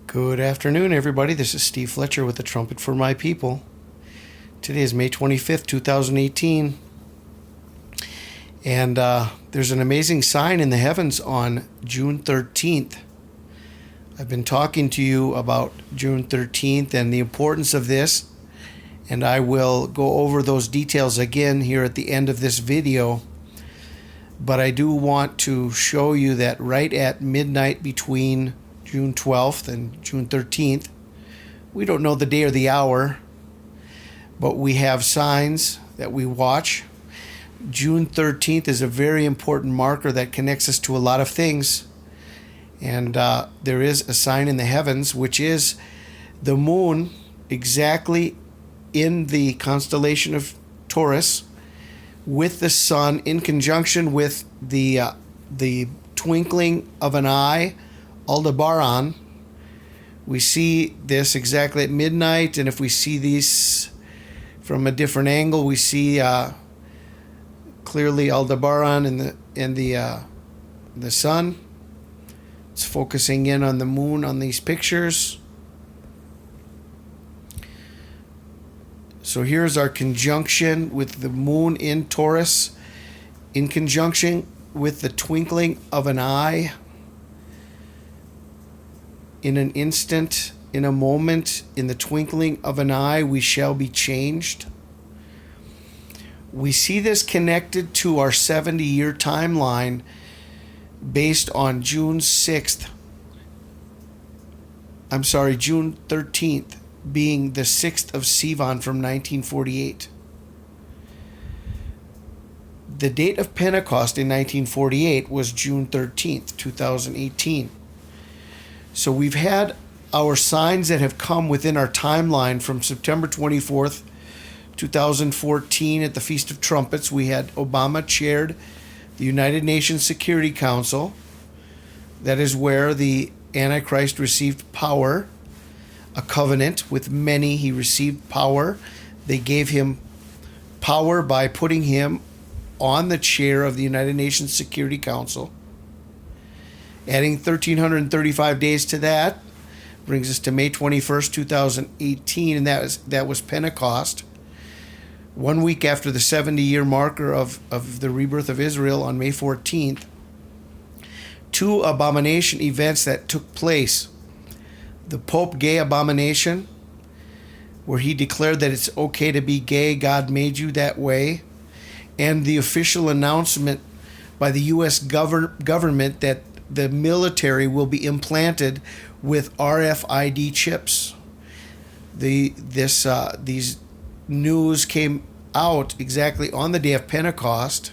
Good afternoon, everybody. This is Steve Fletcher with the Trumpet for My People. Today is May 25th, 2018. And there's an amazing sign in the heavens on June 13th. I've been talking to you about June 13th and the importance of this, and I will go over those details again here at the end of this video. But I do want to show you that right at midnight between June 12th and June 13th, we don't know the day or the hour, but we have signs that we watch. June 13th is a very important marker that connects us to a lot of things. And there is a sign in the heavens, which is the moon exactly in the constellation of Taurus, with the sun in conjunction with the twinkling of an eye, Aldebaran. We see this exactly at midnight, and if we see these from a different angle, we see clearly Aldebaran in the sun. It's focusing in on the moon on these pictures. So here's our conjunction with the moon in Taurus, in conjunction with the twinkling of an eye. In an instant, in a moment, in the twinkling of an eye, we shall be changed. We see this connected to our 70-year timeline based on June 13th being the 6th of Sivan from 1948. The date of Pentecost in 1948 was June 13th, 2018. So we've had our signs that have come within our timeline from September 24th, 2014 at the Feast of Trumpets. We had Obama chaired the United Nations Security Council. That is where the Antichrist received power, a covenant with many. He received power. They gave him power by putting him on the chair of the United Nations Security Council. Adding 1,335 days to that brings us to May 21st, 2018, and that was Pentecost. 1 week after the 70-year marker of the rebirth of Israel on May 14th. Two abomination events that took place. The Pope gay abomination, where he declared that it's okay to be gay, God made you that way, and the official announcement by the U.S. government that the military will be implanted with RFID chips. These news came out exactly on the day of Pentecost.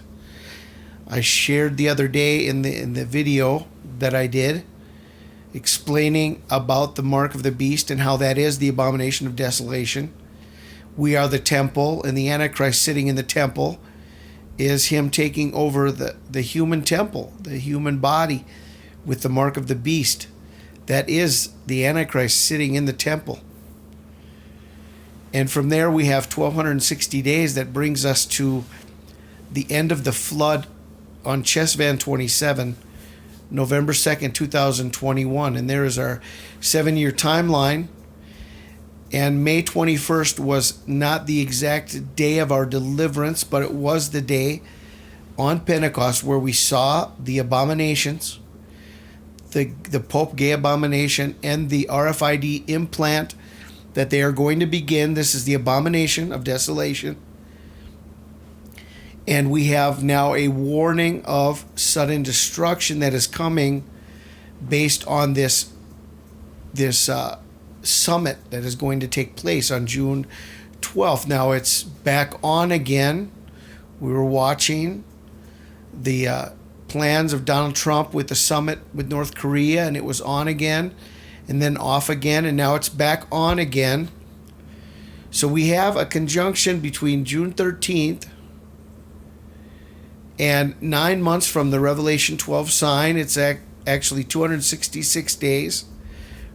I shared the other day in the video that I did, explaining about the mark of the beast and how that is the abomination of desolation. We are the temple, and the Antichrist sitting in the temple is him taking over the human temple, the human body, with the mark of the beast. That is the Antichrist sitting in the temple. And from there we have 1,260 days that brings us to the end of the flood on Chesvan 27, November 2nd, 2021. And there is our 7-year timeline. And May 21st was not the exact day of our deliverance, but it was the day on Pentecost where we saw the abominations, the Pope gay abomination, and the RFID implant that they are going to begin. This is the abomination of desolation. And we have now a warning of sudden destruction that is coming based on this summit that is going to take place on June 12th. Now it's back on again. We were watching the plans of Donald Trump with the summit with North Korea, and it was on again and then off again, and now it's back on again. So we have a conjunction between June 13th and 9 months from the Revelation 12 sign. It's actually 266 days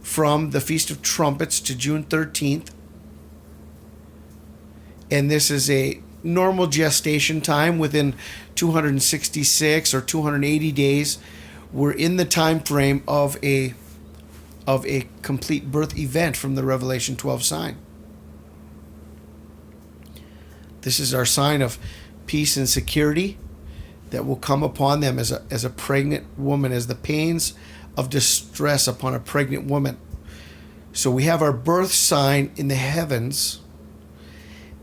from the Feast of Trumpets to June 13th. And this is a normal gestation time within 266 or 280 days. We're in the time frame of a of a complete birth event from the Revelation 12 sign. This is our sign of peace and security that will come upon them as a pregnant woman, as the pains of distress upon a pregnant woman. So we have our birth sign in the heavens,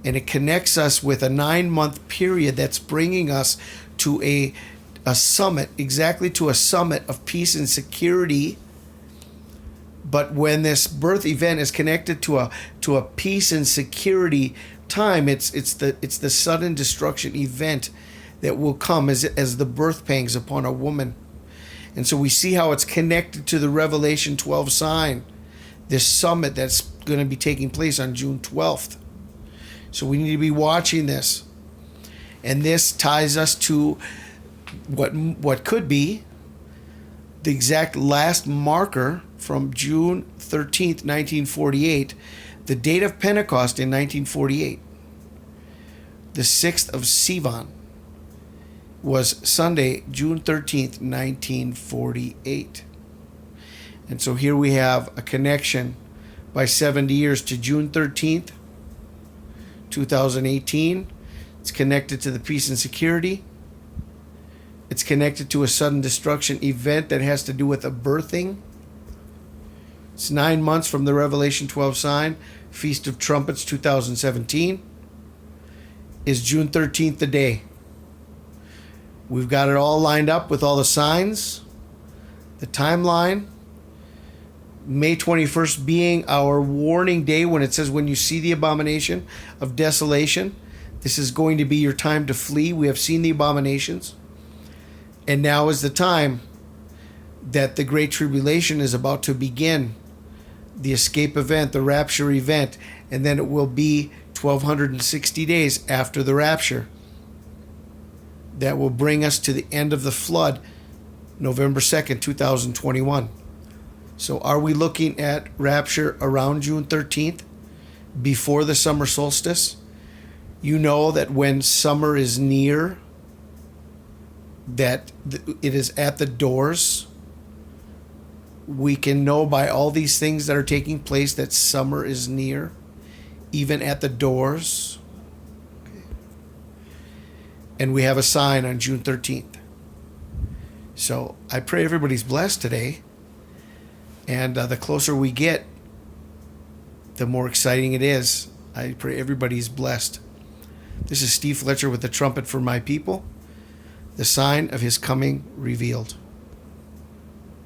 and it connects us with a 9-month period that's bringing us to a summit, exactly to a summit of peace and security. But when this birth event is connected to a peace and security time, it's the sudden destruction event that will come as the birth pangs upon a woman. And so we see how it's connected to the Revelation 12 sign, this summit that's going to be taking place on June 12th. So we need to be watching this. And this ties us to what could be the exact last marker from June 13th, 1948, the date of Pentecost in 1948. The 6th of Sivan was Sunday, June 13th, 1948. And so here we have a connection by 70 years to June 13th, 2018. It's connected to the peace and security. It's connected to a sudden destruction event that has to do with a birthing. It's 9 months from the Revelation 12 sign. Feast of Trumpets 2017. Is June 13th the day? We've got it all lined up with all the signs, the timeline. May 21st being our warning day when it says, when you see the abomination of desolation, this is going to be your time to flee. We have seen the abominations. And now is the time that the Great Tribulation is about to begin. The escape event, the rapture event, and then it will be 1,260 days after the rapture. That will bring us to the end of the flood, November 2nd, 2021. So are we looking at rapture around June 13th, before the summer solstice? You know that when summer is near, that it is at the doors. We can know by all these things that are taking place that summer is near, even at the doors. Okay. And we have a sign on June 13th. So I pray everybody's blessed today. And the closer we get, the more exciting it is. I pray everybody's blessed. This is Steve Fletcher with the trumpet for my people, the sign of his coming revealed.